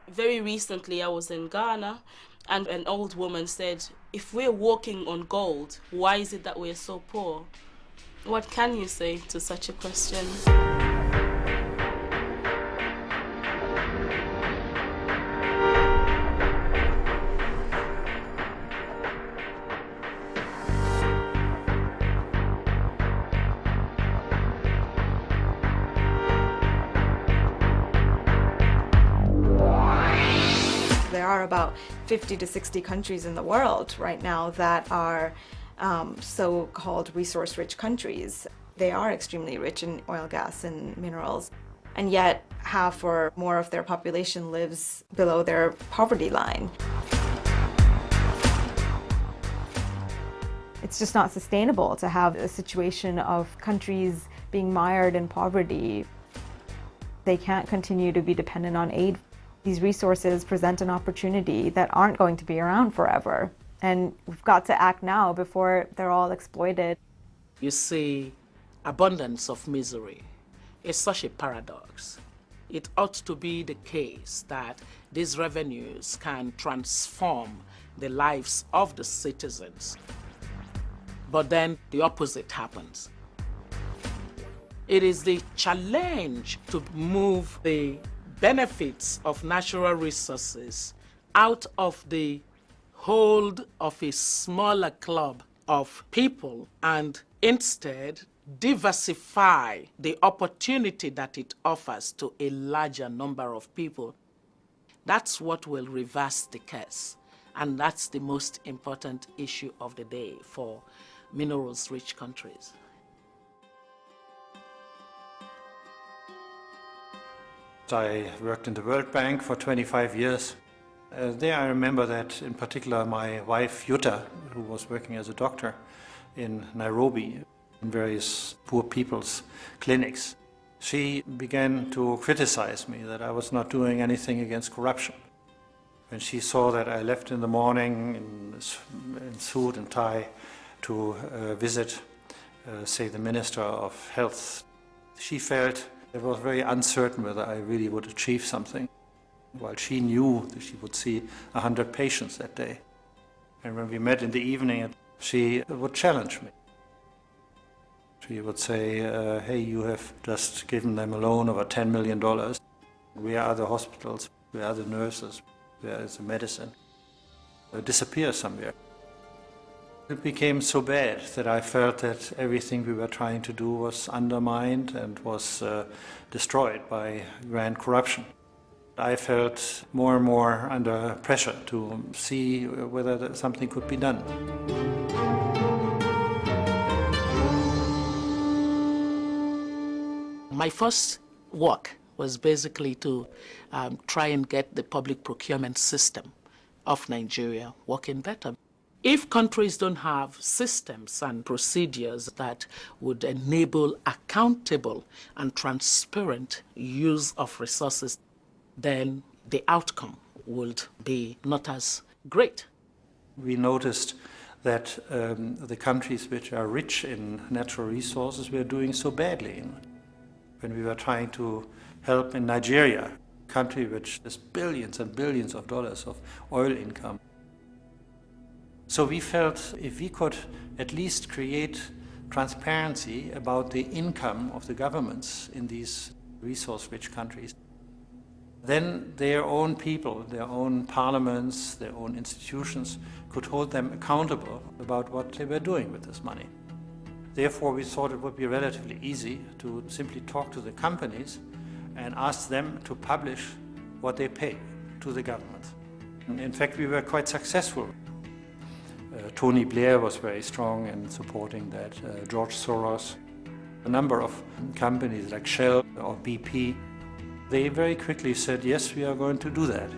Very recently, I was in Ghana, and an old woman said, if we're walking on gold, why is it that we're so poor? What can you say to such a question? There are about 50 to 60 countries in the world right now that are so-called resource-rich countries. They are extremely rich in oil, gas, and minerals, and yet half or more of their population lives below their poverty line. It's just not sustainable to have a situation of countries being mired in poverty. They can't continue to be dependent on aid. These resources present an opportunity that aren't going to be around forever. And we've got to act now before they're all exploited. You see, abundance of misery is such a paradox. It ought to be the case that these revenues can transform the lives of the citizens. But then the opposite happens. It is the challenge to move the benefits of natural resources out of the hold of a smaller club of people and instead diversify the opportunity that it offers to a larger number of people. That's what will reverse the curse, and that's the most important issue of the day for minerals-rich countries. I worked in the World Bank for 25 years. There I remember that in particular my wife Jutta, who was working as a doctor in Nairobi in various poor people's clinics, she began to criticize me that I was not doing anything against corruption. When she saw that I left in the morning in suit and tie to visit, say, the Minister of Health, she felt it was very uncertain whether I really would achieve something, while she knew that she would see 100 patients that day. And when we met in the evening, she would challenge me. She would say, hey, you have just given them a loan of $10 million. Where are the hospitals? Where are the nurses? Where is the medicine? It disappears somewhere. It became so bad that I felt that everything we were trying to do was undermined and was destroyed by grand corruption. I felt more and more under pressure to see whether something could be done. My first work was basically to try and get the public procurement system of Nigeria working better. If countries don't have systems and procedures that would enable accountable and transparent use of resources, then the outcome would be not as great. We noticed that the countries which are rich in natural resources were doing so badly. When we were trying to help in Nigeria, a country which has billions and billions of dollars of oil income. So we felt if we could at least create transparency about the income of the governments in these resource-rich countries, then their own people, their own parliaments, their own institutions could hold them accountable about what they were doing with this money. Therefore, we thought it would be relatively easy to simply talk to the companies and ask them to publish what they pay to the government. And in fact, we were quite successful. Tony Blair was very strong in supporting that, George Soros. A number of companies like Shell or BP, they very quickly said, yes, we are going to do that.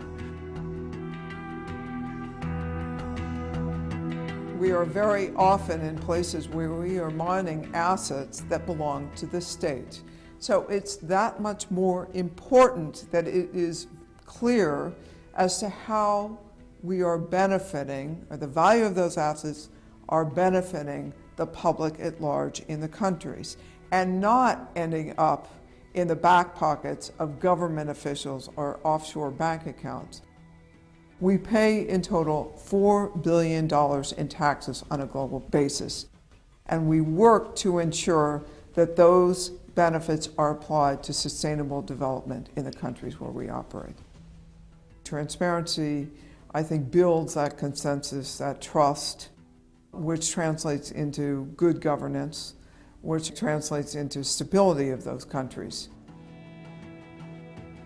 We are very often in places where we are mining assets that belong to the state. So it's that much more important that it is clear as to how we are benefiting, or the value of those assets are benefiting the public at large in the countries, and not ending up in the back pockets of government officials or offshore bank accounts. We pay in total $4 billion in taxes on a global basis, and we work to ensure that those benefits are applied to sustainable development in the countries where we operate. Transparency, I think, builds that consensus, that trust, which translates into good governance, which translates into stability of those countries.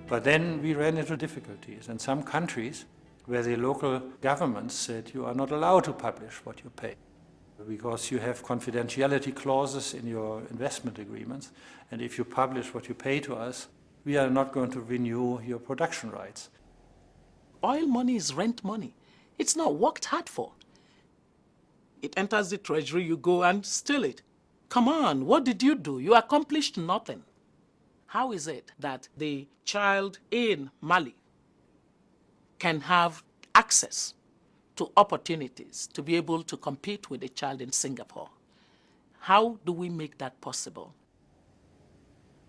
But then we ran into difficulties. In some countries where the local governments said you are not allowed to publish what you pay because you have confidentiality clauses in your investment agreements, and if you publish what you pay to us, we are not going to renew your production rights. Oil money is rent money. It's not worked hard for. It enters the treasury, you go and steal it. Come on, what did you do? You accomplished nothing. How is it that the child in Mali can have access to opportunities to be able to compete with a child in Singapore? How do we make that possible?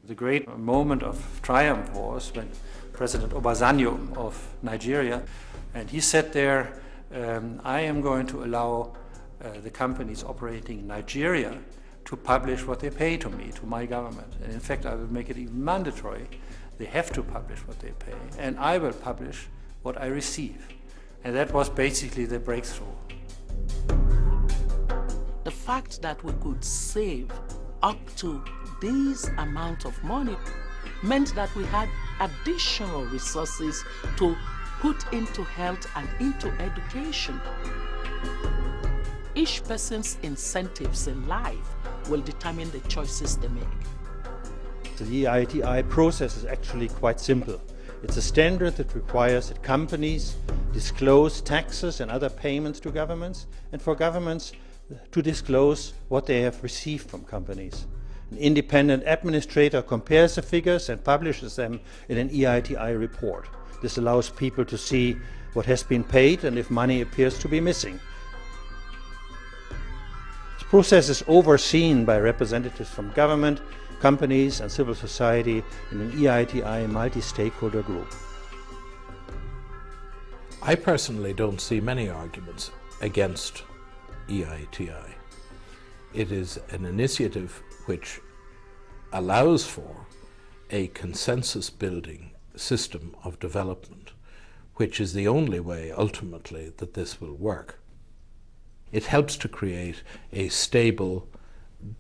The great moment of triumph was when President Obasanjo of Nigeria, and he said there, I am going to allow the companies operating in Nigeria to publish what they pay to me, to my government. And in fact, I will make it even mandatory. They have to publish what they pay, and I will publish what I receive. And that was basically the breakthrough. The fact that we could save up to this amount of money meant that we had additional resources to put into health and into education. Each person's incentives in life will determine the choices they make. The EITI process is actually quite simple. It's a standard that requires that companies disclose taxes and other payments to governments, and for governments to disclose what they have received from companies. An independent administrator compares the figures and publishes them in an EITI report. This allows people to see what has been paid and if money appears to be missing. This process is overseen by representatives from government, companies and civil society in an EITI multi-stakeholder group. I personally don't see many arguments against EITI. It is an initiative which allows for a consensus-building system of development, which is the only way ultimately that this will work. It helps to create a stable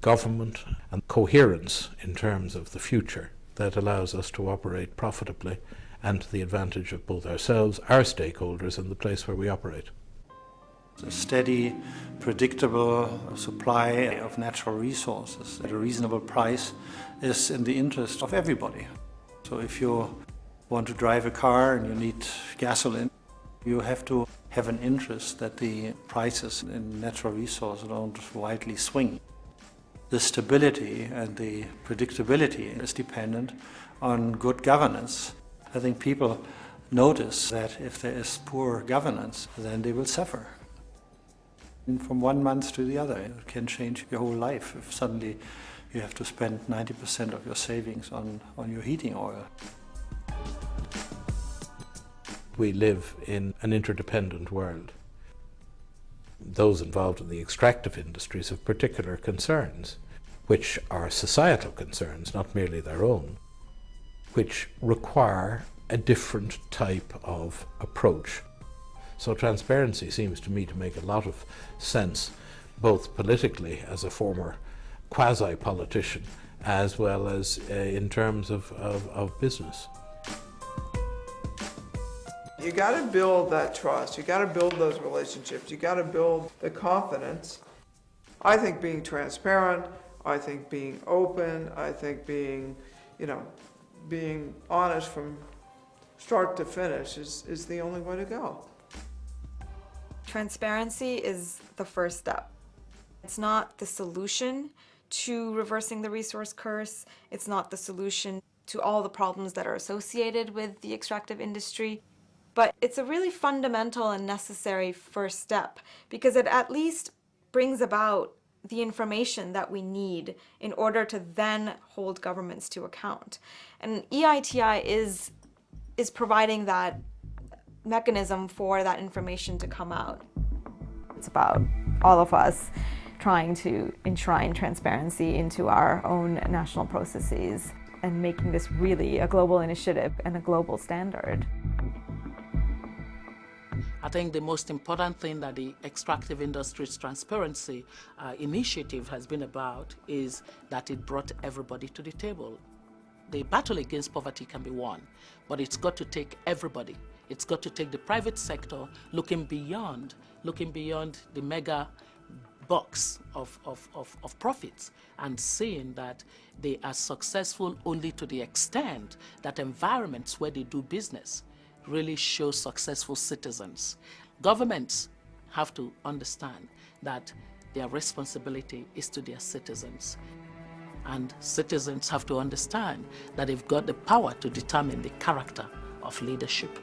government and coherence in terms of the future that allows us to operate profitably and to the advantage of both ourselves, our stakeholders, and the place where we operate. A steady, predictable supply of natural resources at a reasonable price is in the interest of everybody. So if you want to drive a car and you need gasoline, you have to have an interest that the prices in natural resources don't widely swing. The stability and the predictability is dependent on good governance. I think people notice that if there is poor governance, then they will suffer. And from one month to the other, it can change your whole life if suddenly you have to spend 90% of your savings on your heating oil. We live in an interdependent world. Those involved in the extractive industries have particular concerns, which are societal concerns, not merely their own, which require a different type of approach. So transparency seems to me to make a lot of sense, both politically as a former quasi-politician, as well as in terms of business. You got to build that trust. You got to build those relationships. You got to build the confidence. I think being transparent, I think being open, I think being honest from start to finish is the only way to go. Transparency is the first step. It's not the solution to reversing the resource curse. It's not the solution to all the problems that are associated with the extractive industry. But it's a really fundamental and necessary first step because it at least brings about the information that we need in order to then hold governments to account. And EITI is providing that mechanism for that information to come out. It's about all of us trying to enshrine transparency into our own national processes and making this really a global initiative and a global standard. I think the most important thing that the Extractive Industries Transparency Initiative has been about is that it brought everybody to the table. The battle against poverty can be won, but it's got to take everybody. It's got to take the private sector looking beyond the mega box of profits and seeing that they are successful only to the extent that environments where they do business really show successful citizens. Governments have to understand that their responsibility is to their citizens. And citizens have to understand that they've got the power to determine the character of leadership.